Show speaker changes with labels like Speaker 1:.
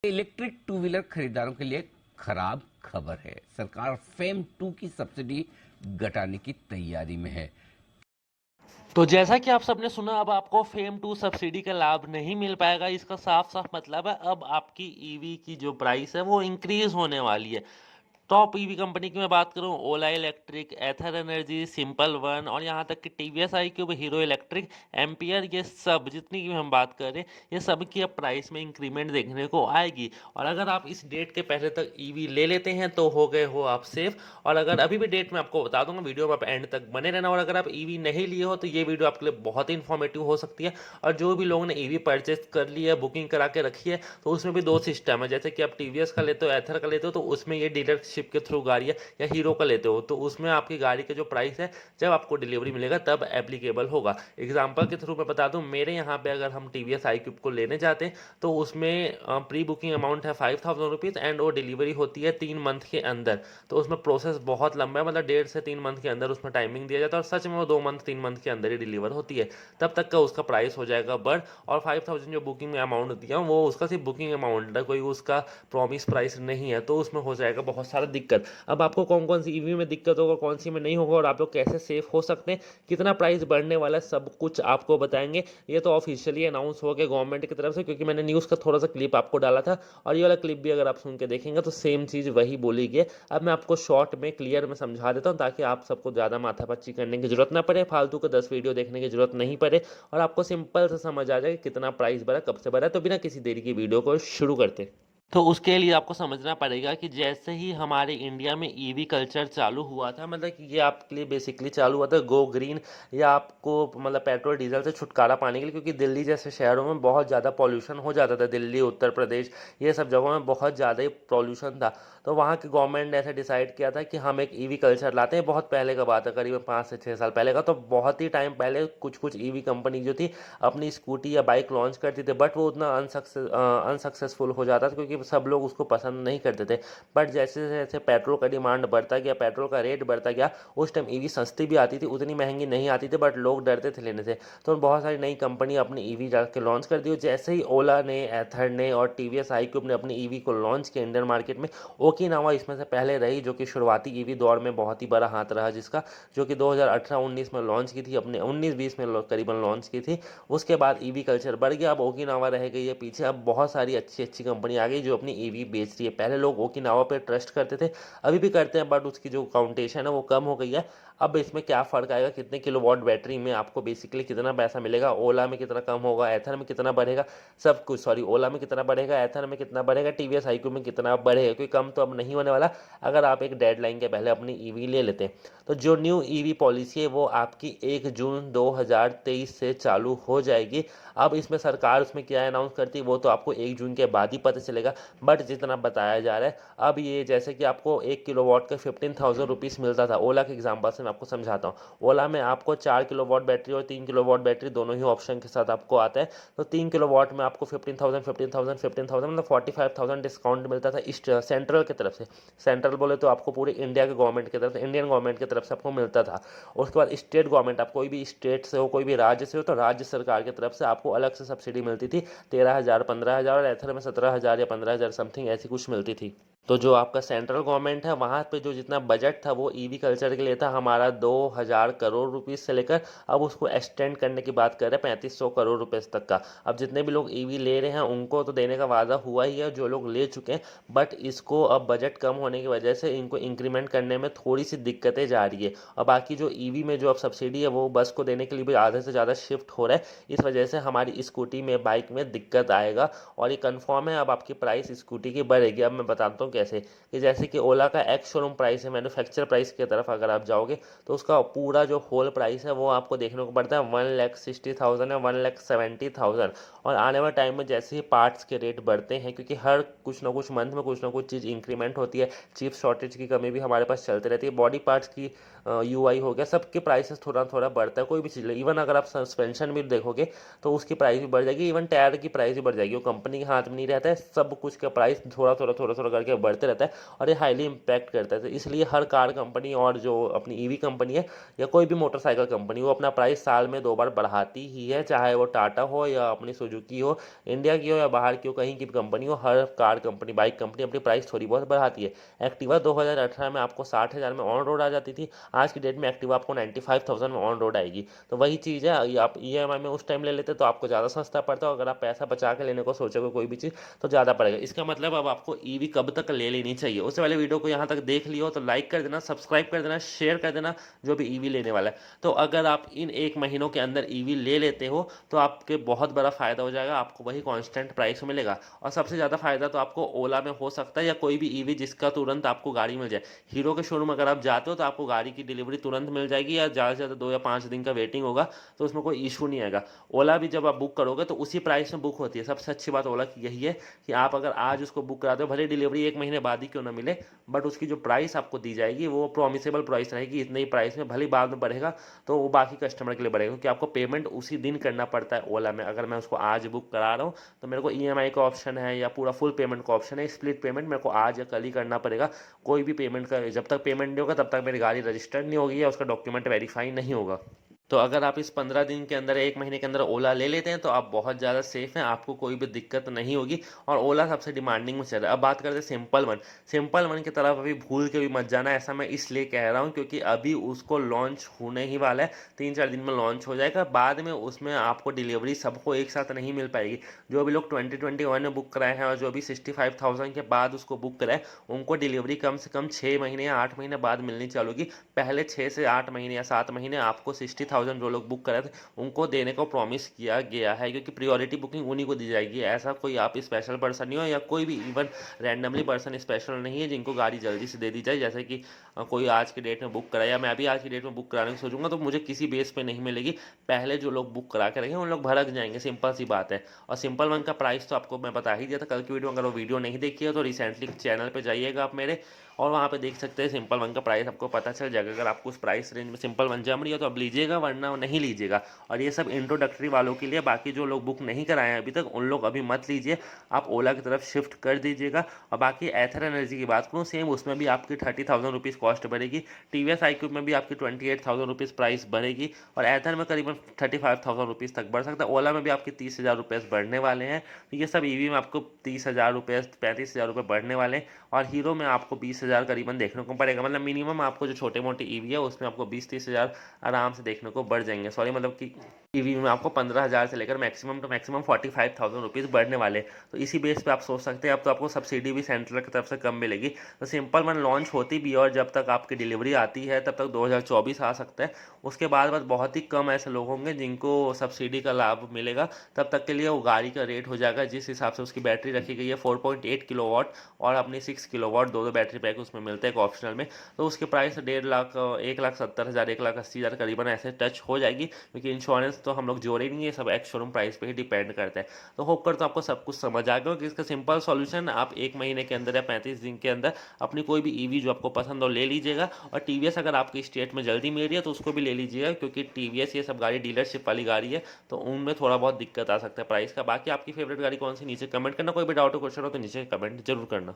Speaker 1: Electric two wheeler खरीदारों के लिए खराब खबर है। सरकार फेम 2 की सब्सिडी घटाने की तैयारी में है।
Speaker 2: तो जैसा कि आप सबने सुना, अब आपको फेम 2 सब्सिडी का लाभ नहीं मिल पाएगा। इसका साफ साफ मतलब है अब आपकी ईवी की जो प्राइस है वो इंक्रीज होने वाली है। टॉप ईवी कंपनी की मैं बात करूं, ओला इलेक्ट्रिक, एथर एनर्जी, सिंपल वन और यहाँ तक कि TVS iQube, hero electric, ampere, ये सब जितनी की भी हम बात करें, ये सब की अब प्राइस में इंक्रीमेंट देखने को आएगी। और अगर आप इस डेट के पहले तक ईवी ले लेते हैं तो हो गए हो आप सेफ। और अगर अभी भी डेट मैं आपको बता दूंगा, वीडियो में आप एंड तक बने रहना। और अगर आप ईवी नहीं लिए हो तो ये वीडियो आपके लिए बहुत ही इन्फॉर्मेटिव हो सकती है। और जो भी लोगों ने ईवी परचेज कर ली है, बुकिंग करा के रखी है, तो उसमें भी दो सिस्टम है। जैसे कि आप टीवीएस का लेते हो, एथर का लेते हो, तो उसमें ये डीलरशिप के थ्रू गाड़ी है, या हीरो का लेते हो तो उसमें आपकी गाड़ी का जो प्राइस है जब आपको डिलीवरी मिलेगा तब एप्लीकेबल होगा। एग्जांपल के थ्रू मैं बता दूं, मेरे यहाँ पे अगर हम टीवीएस iQube को लेने जाते हैं तो उसमें प्री बुकिंग अमाउंट है 5000 रुपीज़ एंड वो डिलीवरी होती है 3 मंथ के अंदर। तो उसमें प्रोसेस बहुत लंबा है, मतलब 1.5 से 3 मंथ के अंदर उसमें टाइमिंग दिया जाता है, और सच में वो 2 मंथ 3 मंथ के अंदर ही डिलीवर होती है। तब तक का उसका प्राइस हो जाएगा बढ़। और 5000 जो बुकिंग में अमाउंट दिया वो उसका सिर्फ बुकिंग अमाउंट है, कोई उसका प्रॉमिस प्राइस नहीं है, तो उसमें हो जाएगा बहुत सारा दिक्कत। अब आपको कौन कौन सी ईवी में दिक्कत होगा, कौन सी में नहीं होगा, और आप लोग कैसे सेफ हो सकते हैं, कितना प्राइस बढ़ने वाला है, सब कुछ आपको बताएंगे। ये तो ऑफिशियली अनाउंस हो गया गवर्नमेंट की तरफ से, क्योंकि मैंने न्यूज़ का थोड़ा सा क्लिप आपको डाला था, और ये वाला क्लिप भी अगर आप सुन के देखेंगे तो सेम चीज़ वही बोली गई है। अब मैं आपको शॉर्ट में क्लियर में समझा देता हूँ, ताकि आप सबको ज़्यादा माथापच्ची करने की जरूरत ना पड़े, फालतू का 10 वीडियो देखने की जरूरत नहीं पड़े, और आपको सिंपल से समझ आ जाए कितना प्राइस बढ़ा, कब से बढ़ा। तो बिना किसी देरी की वीडियो को शुरू करते। तो उसके लिए आपको समझना पड़ेगा कि जैसे ही हमारे इंडिया में ईवी कल्चर चालू हुआ था, मतलब कि ये आपके लिए बेसिकली चालू हुआ था गो ग्रीन, या आपको मतलब पेट्रोल डीजल से छुटकारा पाने के लिए, क्योंकि दिल्ली जैसे शहरों में बहुत ज़्यादा पॉल्यूशन हो जाता था। दिल्ली, उत्तर प्रदेश, ये सब जगहों में बहुत ज़्यादा ही पॉल्यूशन था। तो वहाँ की गवर्नमेंट ने ऐसे डिसाइड किया था कि हम एक ईवी कल्चर लाते हैं। बहुत पहले का बात है, करीबन 5 से 6 साल पहले का। तो बहुत ही टाइम पहले कुछ कुछ ईवी कंपनी जो थी अपनी स्कूटी या बाइक लॉन्च करती थी, बट वो उतना अनसक्सेसफुल हो जाता था, क्योंकि सब लोग उसको पसंद नहीं करते थे। बट जैसे जैसे पेट्रोल का डिमांड बढ़ता गया, पेट्रोल का रेट बढ़ता गया, उस टाइम ईवी सस्ती भी आती थी, उतनी महंगी नहीं आती थी, बट लोग डरते थे लेने से। तो बहुत सारी नई कंपनी अपनी ईवी जाके लॉन्च कर दी। जैसे ही ओला ने, एथर ने और टीवीएस iQube ने अपनी ईवी को लॉन्च किया इंडियन मार्केट में, ओकिनावा इसमें से पहले रही, जो कि शुरुआती ईवी दौर में बहुत ही बड़ा हाथ रहा जिसका, जो कि 2018-19 में लॉन्च की थी, अपने 19-20 में करीबन लॉन्च की थी। उसके बाद ईवी कल्चर बढ़ गया, अब ओकिनावा रह गई है पीछे। अब बहुत सारी अच्छी अच्छी कंपनी आ गई जो अपनी ईवी बेच रही है। पहले लोग ओकिनावा पे ट्रस्ट करते थे, अभी भी करते हैं, बट उसकी जो काउंटेशन है वो कम हो गई है। अब इसमें क्या फ़र्क आएगा, कितने किलोवाट बैटरी में आपको बेसिकली कितना पैसा मिलेगा, ओला में कितना कम होगा, एथर में कितना बढ़ेगा, सब कुछ। सॉरी, ओला में कितना बढ़ेगा, एथर में कितना बढ़ेगा, टीवीएस iQube में कितना बढ़ेगा, क्योंकि कम तो अब नहीं होने वाला अगर आप एक डेडलाइन के पहले अपनी ईवी ले लेते हैं। तो जो न्यू ईवी पॉलिसी है वो आपकी 1 जून 2023 से चालू हो जाएगी। अब इसमें सरकार उसमें क्या अनाउंस करती है वो तो आपको 1 जून के बाद ही पता चलेगा, बट जितना बताया जा रहा है अब ये, जैसे कि आपको 1 किलोवाट का 15,000 रुपीज़ मिलता था। ओला के एग्जांपल से मैं आपको समझाता हूँ। ओला में आपको 4 किलोवाट बैटरी और 3 किलोवाट बैटरी दोनों ही ऑप्शन के साथ आपको आता है। तो 3 किलोवाट में आपको 15,000 मतलब 45,000 डिस्काउंट मिलता था इस सेंट्रल की तरफ से। सेंट्रल बोले तो आपको पूरे इंडिया के गवर्नमेंट की तरफ से, इंडियन गवर्नमेंट की तरफ से आपको मिलता था। उसके बाद स्टेट गवर्नमेंट, आप कोई भी स्टेट से हो, कोई भी राज्य से हो, तो राज्य सरकार की तरफ से आपको अलग से सब्सिडी मिलती थी। 13,000, 15,000, और एथर में 17,000 या 15,000 समथिंग ऐसी कुछ मिलती थी। तो जो आपका सेंट्रल गवर्नमेंट है वहाँ पे जो जितना बजट था वो ईवी कल्चर के लिए था हमारा 2,000 करोड़ रुपीज़ से लेकर, अब उसको एक्सटेंड करने की बात कर रहे हैं 3,500 करोड़ रुपए तक का। अब जितने भी लोग ईवी ले रहे हैं उनको तो देने का वादा हुआ ही है, जो लोग ले चुके हैं, बट इसको अब बजट कम होने की वजह से इनको इंक्रीमेंट करने में थोड़ी सी दिक्कतें जा रही है। और बाकी जो ईवी में जो अब सब्सिडी है वो बस को देने के लिए भी आधे से ज़्यादा शिफ्ट हो रहा है। इस वजह से हमारी स्कूटी में, बाइक में दिक्कत आएगा, और ये कन्फर्म है। अब आपकी प्राइस स्कूटी की बढ़ेगी। अब मैं बताता हूँ कैसे, कि जैसे कि ओला का एक्स शोरूम प्राइस है, मैन्युफैक्चर प्राइस की तरफ अगर आप जाओगे तो उसका पूरा जो होल प्राइस है वो आपको देखने को पड़ता है 1,60,000 या 1,70,000। और आने वाले टाइम में जैसे ही पार्ट्स के रेट बढ़ते हैं, क्योंकि हर कुछ ना कुछ मंथ में कुछ ना कुछ चीज़ इंक्रीमेंट होती है, चिप शॉर्टेज की कमी भी हमारे पास चलती रहती है, बॉडी पार्ट्स की यूआई हो गया, सबके प्राइसेस थोड़ा थोड़ा बढ़ता है। कोई भी चीज़, इवन अगर आप सस्पेंशन भी देखोगे तो उसकी प्राइस भी बढ़ जाएगी, इवन टायर की प्राइस भी बढ़ जाएगी। वो कंपनी के हाथ में नहीं रहता है, सब कुछ का प्राइस थोड़ा थोड़ा थोड़ा थोड़ा करके बढ़ते रहता है और ये हाईली इम्पैक्ट करता है। तो इसलिए हर कार कंपनी और जो अपनी ईवी कंपनी है या कोई भी मोटरसाइकिल कंपनी, वो अपना प्राइस साल में 2 बार बढ़ाती ही है, चाहे वो टाटा हो या अपनी सुजुकी हो, इंडिया की हो या बाहर की हो, कहीं की भी कंपनी हो, हर कार कंपनी, बाइक कंपनी अपनी प्राइस थोड़ी बहुत बढ़ाती है। एक्टिवा 2018 में आपको 60,000 में ऑन रोड आ जाती थी, आज की डेट में एक्टिवा आपको 95,000 में ऑन रोड आएगी। तो वही चीज़ है, ये आप ईएमआई में उस टाइम ले लेते तो आपको ज़्यादा सस्ता पड़ता, अगर आप पैसा बचा के लेने को सोचोगे कोई भी चीज़ तो ज़्यादा पड़ेगा। इसका मतलब अब आपको ईवी कब तक ले लेनी चाहिए। उससे पहले वीडियो को यहाँ तक देख लियो तो लाइक कर देना, सब्सक्राइब कर देना, शेयर कर देना जो भी ईवी लेने वाला है। तो अगर आप इन 1 महीनों के अंदर ईवी ले लेते हो तो आपके बहुत बड़ा फ़ायदा हो जाएगा, आपको वही कांस्टेंट प्राइस में मिलेगा। और सबसे ज़्यादा फ़ायदा तो आपको ओला में हो सकता है या कोई भी ईवी जिसका तुरंत आपको गाड़ी मिल जाए। हीरो के शोरूम अगर आप जाते हो तो आपको गाड़ी की डिलीवरी तुरंत मिल जाएगी, या ज़्यादा से ज़्यादा 2 या 5 दिन का वेटिंग होगा, तो उसमें कोई इशू नहीं आएगा। ओला भी जब आप बुक करोगे तो उसी प्राइस में बुक होती है। सबसे अच्छी बात ओला की यही है कि आप अगर आज उसको बुक कराते हो, भले डिलीवरी 1 महीने बाद ही क्यों ना मिले, बट उसकी जो प्राइस आपको दी जाएगी वो प्रॉमिसेबल प्राइस रहेगी, इतने ही प्राइस में, भले ही बाद में बढ़ेगा तो वो बाकी कस्टमर के लिए बढ़ेगा, क्योंकि आपको पेमेंट उसी दिन करना पड़ता है ओला में। अगर मैं उसको आज बुक करा रहा हूँ तो मेरे को ईएमआई का ऑप्शन है या पूरा फुल पेमेंट का ऑप्शन है, स्प्लिट पेमेंट मेरे को आज या कल ही करना पड़ेगा। कोई भी पेमेंट का जब तक पेमेंट नहीं होगा तब तक मेरी गाड़ी रजिस्टर्ड नहीं होगी या उसका डॉक्यूमेंट वेरीफाई नहीं होगा। तो अगर आप इस 15 दिन के अंदर, 1 महीने के अंदर ओला ले लेते हैं तो आप बहुत ज़्यादा सेफ हैं, आपको कोई भी दिक्कत नहीं होगी। और ओला सबसे डिमांडिंग में चल रहा है। अब बात करते हैं सिंपल वन। सिंपल वन की तरफ अभी भूल के भी मत जाना, ऐसा मैं इसलिए कह रहा हूँ क्योंकि अभी उसको लॉन्च होने ही वाला है, 3-4 दिन में लॉन्च हो जाएगा। बाद में उसमें आपको डिलीवरी सबको एक साथ नहीं मिल पाएगी। जो भी लोग 2021 में बुक कराए हैं और जो भी 65,000 के बाद उसको बुक कराए, उनको डिलीवरी कम से कम 6 महीने या 8 महीने बाद मिलनी चालू होगी। पहले 6 से 8 महीने या 7 महीने आपको 60,000 जो लोग बुक करे थे उनको देने को प्रॉमिस किया गया है, क्योंकि प्रायोरिटी बुकिंग उन्हीं को दी जाएगी। ऐसा कोई आप स्पेशल पर्सन नहीं हो या कोई भी इवन रैंडमली पर्सन स्पेशल नहीं है जिनको गाड़ी जल्दी से दे दी जाए। जैसे कि कोई आज की डेट में बुक कराया या मैं भी आज की डेट में बुक कराने की सोचूंगा तो मुझे किसी बेस पे नहीं मिलेगी। पहले जो लोग बुक करा के रखेंगे उन लोग भड़क जाएंगे, सिंपल सी बात है। और सिंपल वन का प्राइस तो आपको मैं बता ही दिया था कल की वीडियो, अगर वो वीडियो नहीं देखी है तो रिसेंटली चैनल पे जाइएगा आप मेरे, और वहाँ पे देख सकते हैं सिंपल वन का प्राइस आपको पता चल जाएगा। अगर आपको उस प्राइस रेंज में सिंपल वन जम रही है तो आप लीजिएगा, वरना नहीं लीजिएगा। और ये सब इंट्रोडक्टरी वालों के लिए, बाकी जो लोग बुक नहीं कराए हैं अभी तक उन लोग अभी मत लीजिए, आप ओला की तरफ शिफ्ट कर दीजिएगा। और बाकी एथर एनर्जी की बात करूँ, सेम उसमें भी आपकी 30,000 रुपीज़ कॉस्ट बढ़ेगी। टीवीएस iQube में भी आपकी 28,000 रुपीज़ प्राइस बढ़ेगी और एथर में करीबन 35,000 रुपीज़ तक बढ़ सकता है। ओला में भी आपके 30,000 रुपये बढ़ने वाले हैं। तो ये सब ईवी में आपको 30,000 रुपये, 35,000 रुपये बढ़ने वाले हैं। और हीरो में आपको 20,000 करीबन देखने को पड़ेगा। मतलब मिनिमम आपको जो छोटे मोटे ईवी है उसमें आपको 20-30,000 आराम से देखने को बढ़ जाएंगे। सॉरी, मतलब कि ईवी में आपको 15,000 से लेकर मैक्सिमम टू मैक्सिमम 45,000 रुपीज़ बढ़ने वाले। तो इसी बेस पे आप सोच सकते हैं अब तो आपको सब्सिडी भी सेंट्रल की तरफ से कम मिलेगी। तो सिंपल वन लॉन्च होती भी है और जब तक आपकी डिलीवरी आती है तब तक 2024 आ सकता है। उसके बाद बस बहुत ही कम ऐसे लोग होंगे जिनको सब्सिडी का लाभ मिलेगा। तब तक के लिए वो गाड़ी का रेट हो जाएगा जिस हिसाब से उसकी बैटरी रखी गई है 4.8 किलोवाट और अपनी 6 किलोवाट, दो बैटरी पैक उसमें मिलते हैं ऑप्शनल में। तो उसके प्राइस 1.5 लाख, 1,70,000, 1,80,000 करीबन ऐसे टच हो जाएगी, क्योंकि इंश्योरेंस तो हम लोग जोड़े नहीं है, सब एक्स शोरूम प्राइस पे ही डिपेंड करता है। तो होप करता हूं आपको सब कुछ समझ आ गया कि इसका सिंपल सॉल्यूशन आप 1 महीने के अंदर या 35 दिन के अंदर अपनी कोई भी ईवी जो आपको पसंद हो ले लीजिएगा। और टीवीएस अगर आपकी स्टेट में जल्दी मिल रही है तो उसको भी ले लीजिएगा, क्योंकि टीवीएस ये सब गाड़ी डीलरशिप वाली गाड़ी है तो उनमें थोड़ा बहुत दिक्कत आ सकता है प्राइस का। बाकी आपकी फेवरेट गाड़ी कौन सी नीचे कमेंट करना, कोई भी डाउट हो क्वेश्चन हो तो नीचे कमेंट जरूर करना।